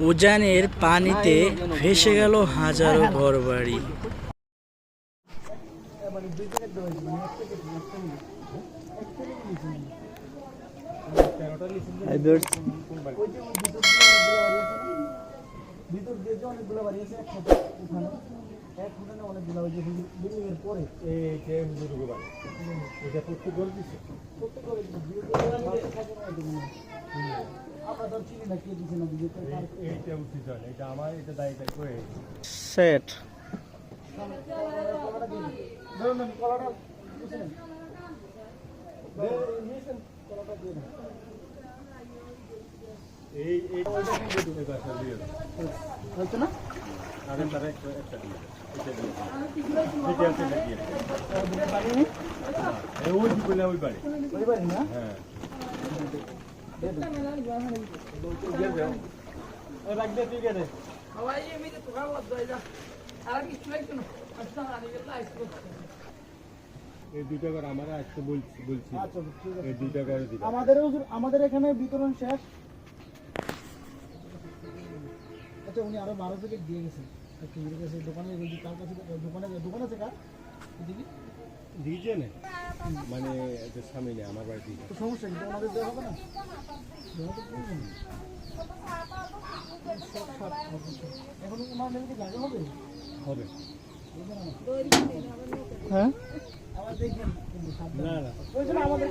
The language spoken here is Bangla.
উজানের পানিতে ভেসে গেল হাজারো ঘরবাড়ি। সেট আমাদের এখানে বিতরণ শেষ। আচ্ছা, উনি আরো 12 প্যাকেট দিয়ে গেছেন দোকানে, দোকানে আছে কার দিয়েছে না, মানে সামনে আমার বাড়ি সমস্যা কিন্তু আমাদের দেওয়া হবে না। এখন ওনার নেমে কি জায়গা হবে হবে হ্যাঁ, আবার দেখবেন না না ওই জন্য আমাদের